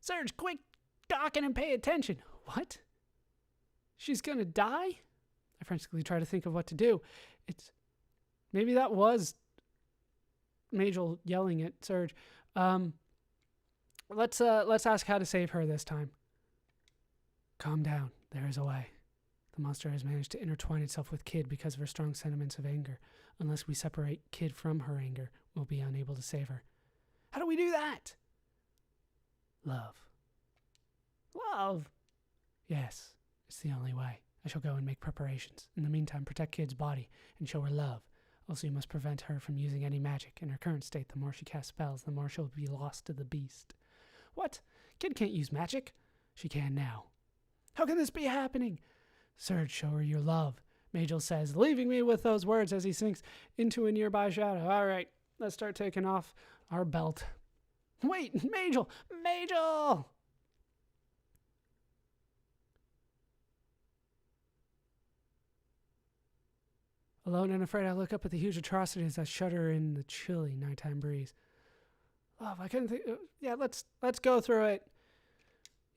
Surge, quick, Dakin and pay attention. What? She's gonna die? I frantically try to think of what to do. Maybe that was Majel yelling at Surge. Let's ask how to save her this time. Calm down. There is a way. The monster has managed to intertwine itself with Kid because of her strong sentiments of anger. Unless we separate Kid from her anger, we'll be unable to save her. How do we do that? Love. Love? Yes, it's the only way. I shall go and make preparations. In the meantime, protect Kid's body and show her love. Also, you must prevent her from using any magic. In her current state, the more she casts spells, the more she'll be lost to the beast. What? Kid can't use magic? She can now. How can this be happening? Surge, show her your love, Majel says, leaving me with those words as he sinks into a nearby shadow. All right, let's start taking off our belt. Wait, Majel! Majel! Alone and afraid, I look up at the huge atrocities that shudder in the chilly nighttime breeze. Love, I couldn't think. Yeah, let's go through it.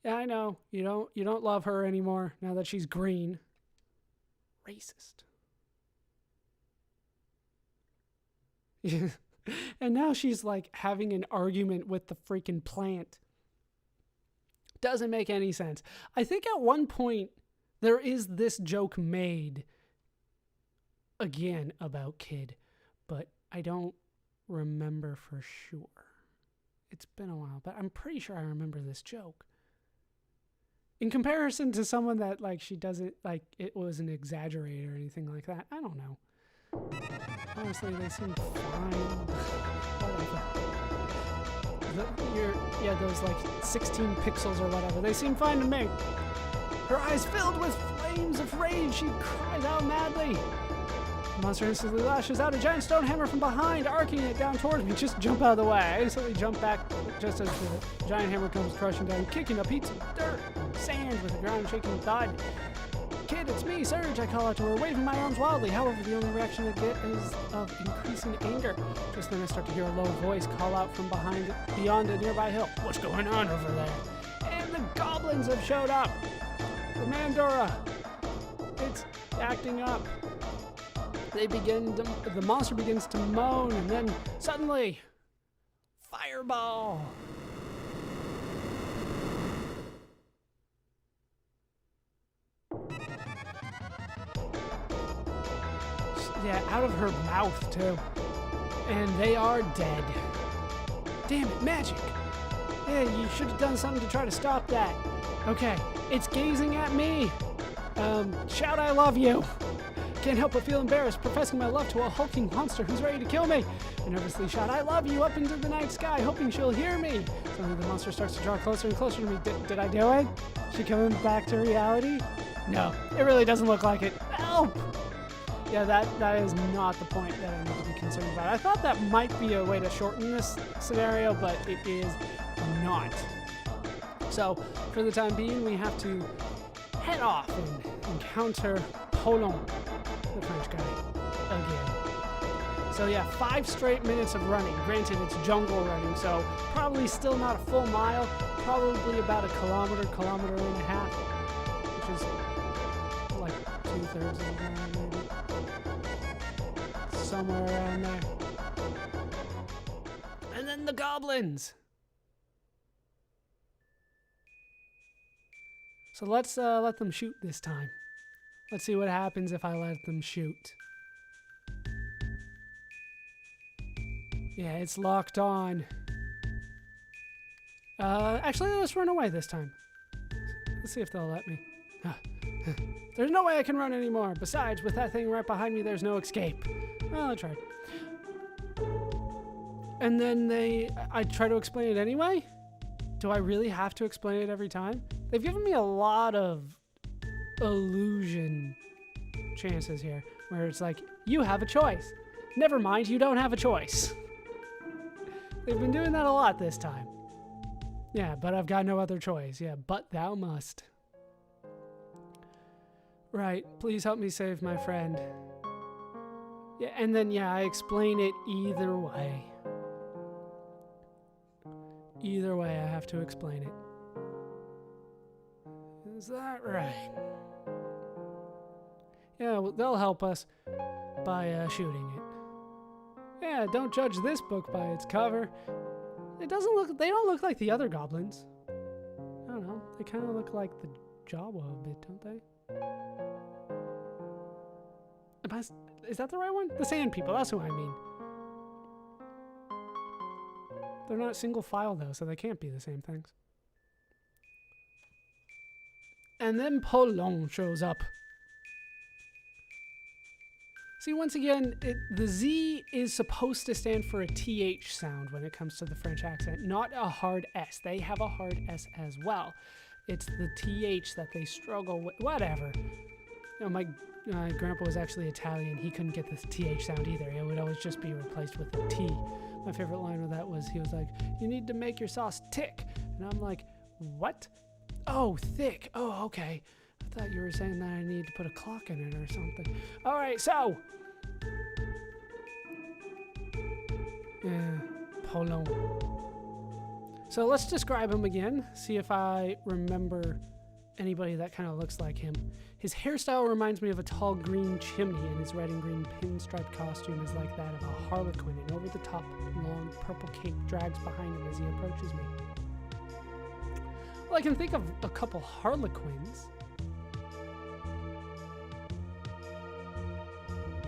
Yeah, I know you don't love her anymore now that she's green. Racist. And now she's like having an argument with the freaking plant. Doesn't make any sense. I think at one point there is this joke made again about Kid, but I don't remember for sure. It's been a while, but I'm pretty sure I remember this joke. In comparison to someone that, like, she doesn't, like, it wasn't exaggerated or anything like that. I don't know. Honestly, they seem fine. Whatever. Those, like, 16 pixels or whatever. They seem fine to me. Her eyes filled with flames of rage, she cries out madly. The monster instantly lashes out a giant stone hammer from behind, arcing it down towards me. Just jump out of the way. I instantly jump back just as the giant hammer comes crushing down, kicking up heaps of dirt and sand with the ground shaking thud. Kid, it's me, Surge, I call out to her, waving my arms wildly. However, the only reaction I get is of increasing anger. Just then I start to hear a low voice call out from beyond a nearby hill. What's going on over there? And the goblins have showed up. The Mandora. It's acting up. The monster begins to moan, and then suddenly, fireball. Yeah, out of her mouth, too. And they are dead. Damn it, magic. Yeah, you should have done something to try to stop that. Okay, it's gazing at me. Shout I love you. Can't help but feel embarrassed, professing my love to a hulking monster who's ready to kill me. I nervously shout, I love you, up into the night sky, hoping she'll hear me. Suddenly the monster starts to draw closer and closer to me. Did I do it? She coming back to reality? No, it really doesn't look like it. Help! Yeah, that is not the point that I need to be concerned about. I thought that might be a way to shorten this scenario, but it is not. So, for the time being, we have to head off and encounter Poulon, the French guy, again. So yeah, 5 straight minutes of running. Granted, it's jungle running, so probably still not a full mile, probably about a kilometer and a half, which is like 2/3 of the mile, maybe. Somewhere around there. And then the goblins! So let's let them shoot this time. Let's see what happens if I let them shoot. Yeah, it's locked on. Actually, let's run away this time. Let's see if they'll let me. There's no way I can run anymore. Besides, with that thing right behind me, there's no escape. Well, I tried. And then I try to explain it anyway? Do I really have to explain it every time? They've given me a lot of illusion chances here, where it's like, you have a choice. Never mind, you don't have a choice. They've been doing that a lot this time. Yeah, but I've got no other choice. Yeah, but thou must. Right, please help me save my friend. Yeah, and then, yeah, I explain it either way. Either way, I have to explain it. Is that right? Yeah, well, they'll help us by shooting it. Yeah, don't judge this book by its cover. They don't look like the other goblins. I don't know. They kind of look like the Jawa a bit, don't they? Is that the right one? The Sand People, that's who I mean. They're not single file though, so they can't be the same things. And then Poulon shows up. See, once again, the Z is supposed to stand for a TH sound when it comes to the French accent, not a hard S. They have a hard S as well. It's the TH that they struggle with. Whatever. You know, my grandpa was actually Italian. He couldn't get the TH sound either. It would always just be replaced with a T. My favorite line of that was, he was like, "You need to make your sauce tick." And I'm like, "What? Oh, thick. Oh, okay. I thought you were saying that I need to put a clock in it or something." All right, so. Yeah, Poulon. So let's describe him again. See if I remember anybody that kind of looks like him. His hairstyle reminds me of a tall green chimney, and his red and green pinstripe costume is like that of a harlequin. An over-the-top long purple cape drags behind him as he approaches me. Well, I can think of a couple harlequins.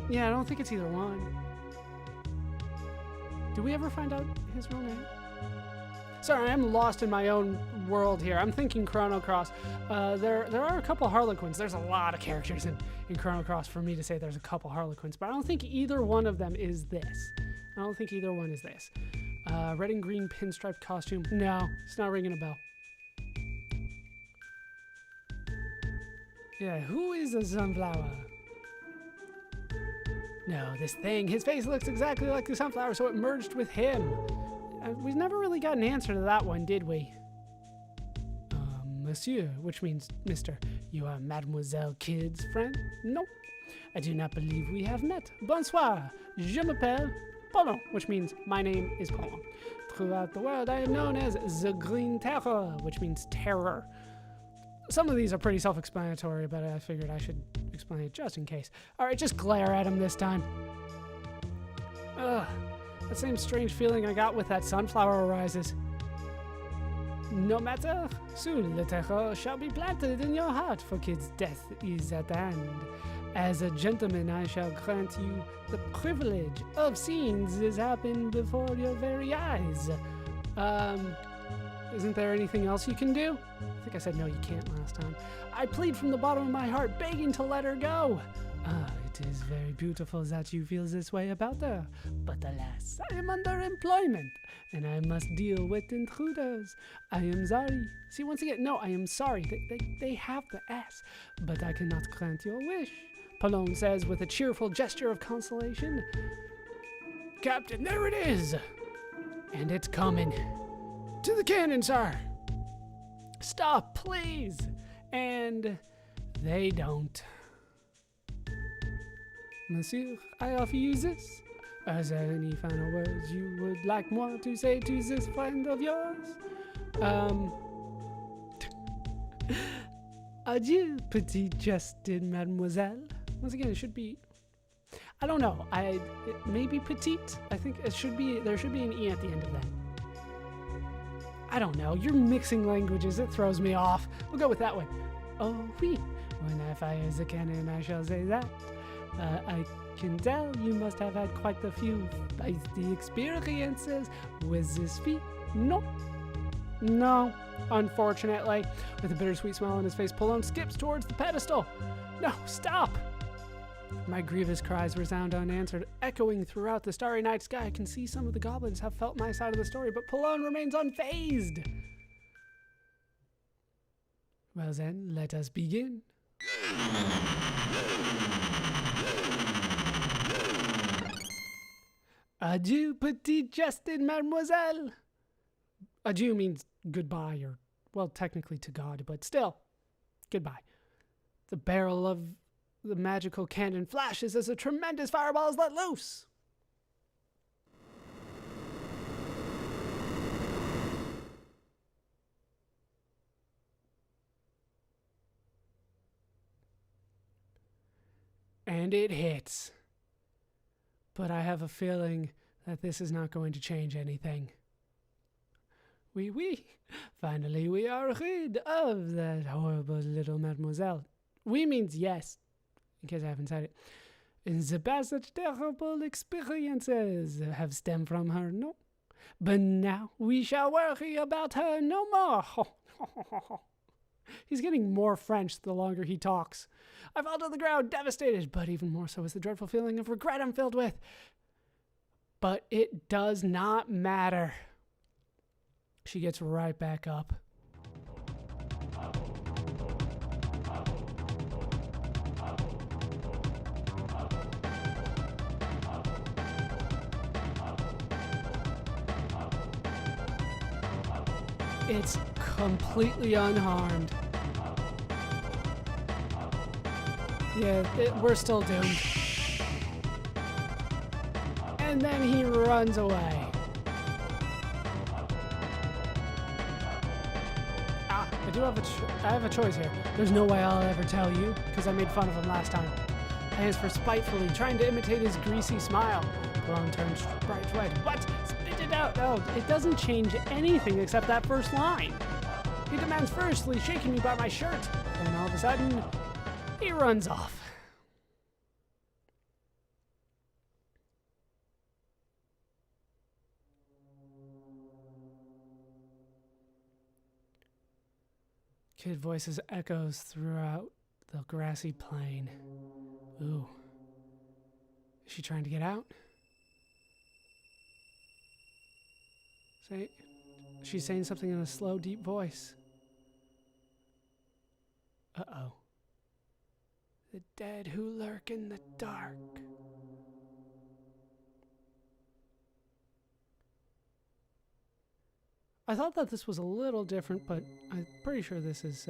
Yeah, I don't think it's either one. Do we ever find out his real name? Sorry, I'm lost in my own world here. I'm thinking Chrono Cross. There are a couple Harlequins. There's a lot of characters in Chrono Cross for me to say there's a couple Harlequins, but I don't think either one of them is this. I don't think either one is this. Red and green pinstripe costume. No, it's not ringing a bell. Yeah, who is a sunflower? No, this thing. His face looks exactly like the sunflower, so it merged with him. We never really got an answer to that one, did we? Monsieur, which means Mr. You are Mademoiselle Kid's friend? No, I do not believe we have met. Bonsoir, je m'appelle Poulon, which means my name is Poulon. Throughout the world, I am known as the Green Terror, which means terror. Some of these are pretty self-explanatory, but I figured I should explain it just in case. All right, just glare at him this time. Ugh, that same strange feeling I got with that sunflower arises. No matter, soon the terror shall be planted in your heart, for Kid's death is at hand. As a gentleman, I shall grant you the privilege of seeing this happen before your very eyes. Isn't there anything else you can do? I think I said no, you can't last time. I plead from the bottom of my heart, begging to let her go. It is very beautiful that you feel this way about her, but alas, I am under employment, and I must deal with intruders. I am sorry. See, once again, no, I am sorry. They have the S, but I cannot grant your wish. Poulon says with a cheerful gesture of consolation. Captain, there it is! And it's coming. To the cannon, sir! Stop, please! And they don't. Monsieur, I offer you this. Is there any final words you would like moi to say to this friend of yours? Adieu, petite Justin, mademoiselle. Once again, it should be, I don't know, maybe petite? I think it should be, there should be an E at the end of that. I don't know, you're mixing languages, it throws me off. We'll go with that one. Oh, oui, when I fire the cannon, I shall say that. I can tell you must have had quite a few feisty experiences with this feat. No, unfortunately. With a bittersweet smile on his face, Poulon skips towards the pedestal. No, stop! My grievous cries resound unanswered, echoing throughout the starry night sky. I can see some of the goblins have felt my side of the story, but Poulon remains unfazed. Well then, let us begin. Adieu, petite Justin, mademoiselle. Adieu means goodbye, or, well, technically to God, but still, goodbye. The barrel of the magical cannon flashes as a tremendous fireball is let loose. And it hits. But I have a feeling that this is not going to change anything. Oui. Finally, we are rid of that horrible little mademoiselle. Oui means yes, in case I haven't said it. In the past, such terrible experiences have stemmed from her, no? But now we shall worry about her no more. He's getting more French the longer he talks. I fall to the ground devastated, but even more so is the dreadful feeling of regret I'm filled with. But it does not matter. She gets right back up. It's completely unharmed. Yeah, we're still doomed. And then he runs away. I have a choice here. There's no way I'll ever tell you, because I made fun of him last time. As for spitefully trying to imitate his greasy smile, Cologne turns bright red. What? Spit it out! Oh, it doesn't change anything except that first line. He demands furiously, shaking me by my shirt. And all of a sudden, he runs off. Kid voices echoes throughout the grassy plain. Ooh. Is she trying to get out? She's saying something in a slow, deep voice. Uh-oh. The dead who lurk in the dark. I thought that this was a little different, but I'm pretty sure this is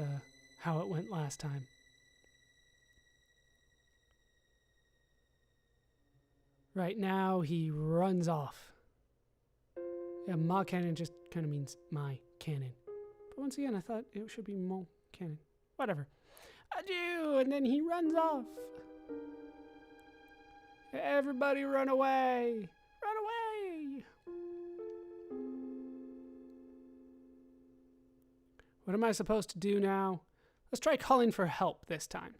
how it went last time. Right now, he runs off. Yeah, Ma Cannon just kind of means my cannon. But once again, I thought it should be Mo Cannon. Whatever. Adieu! And then he runs off. Everybody run away! Run away! What am I supposed to do now? Let's try calling for help this time.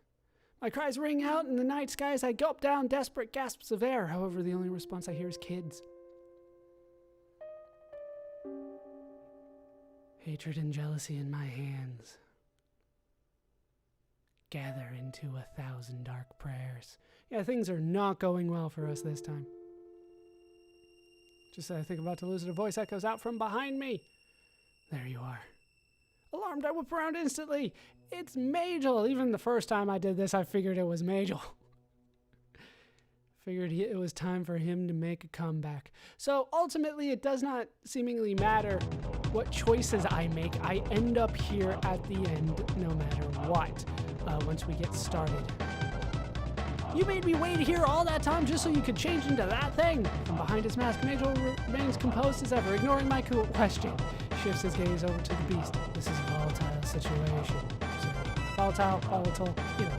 My cries ring out in the night sky as I gulp down desperate gasps of air. However, the only response I hear is kids. Hatred and jealousy in my hands gather into 1,000 dark prayers. Yeah, things are not going well for us this time. Just as I think I'm about to lose it, a voice echoes out from behind me. There you are. Alarmed, I whip around instantly. It's Majel. Even the first time I did this, I figured it was Majel. Figured it was time for him to make a comeback. So ultimately, it does not seemingly matter what choices I make. I end up here at the end no matter what, once we get started. You made me wait here all that time just so you could change into that thing. From behind his mask, Majel remains composed as ever, ignoring my question. Shifts his gaze over to the beast. This is a volatile situation. Volatile, you know.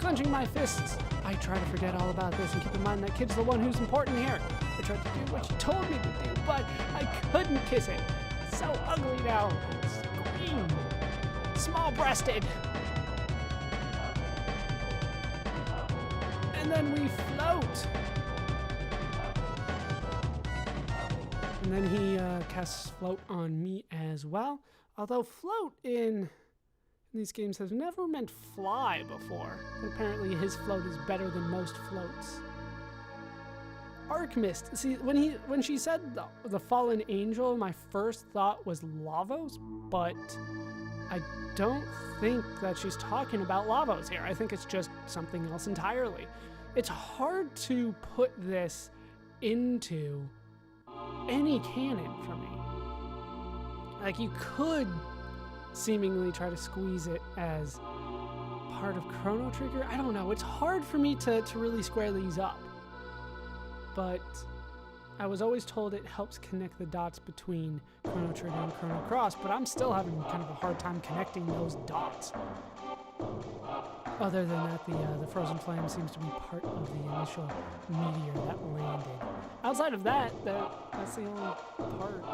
Clenching my fists, I try to forget all about this and keep in mind that kid's the one who's important here. I tried to do what she told me to do, but I couldn't kiss it. It's so ugly now. Scream. Small-breasted. And then we float. And then he casts float on me as well. Although float in these games has never meant fly before. But apparently his float is better than most floats. Arc Mist. See, when she said the fallen angel, my first thought was Lavos, but I don't think that she's talking about Lavos here. I think it's just something else entirely. It's hard to put this into any canon for me. Like, you could seemingly try to squeeze it as part of Chrono Trigger. I don't know. It's hard for me to really square these up. But I was always told it helps connect the dots between Chrono Trigger and Chrono Cross, but I'm still having kind of a hard time connecting those dots. Other than that, the frozen flame seems to be part of the initial meteor that landed. Outside of that, that's the only part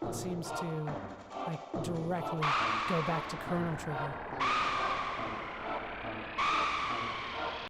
that seems to like directly go back to Chrono Trigger.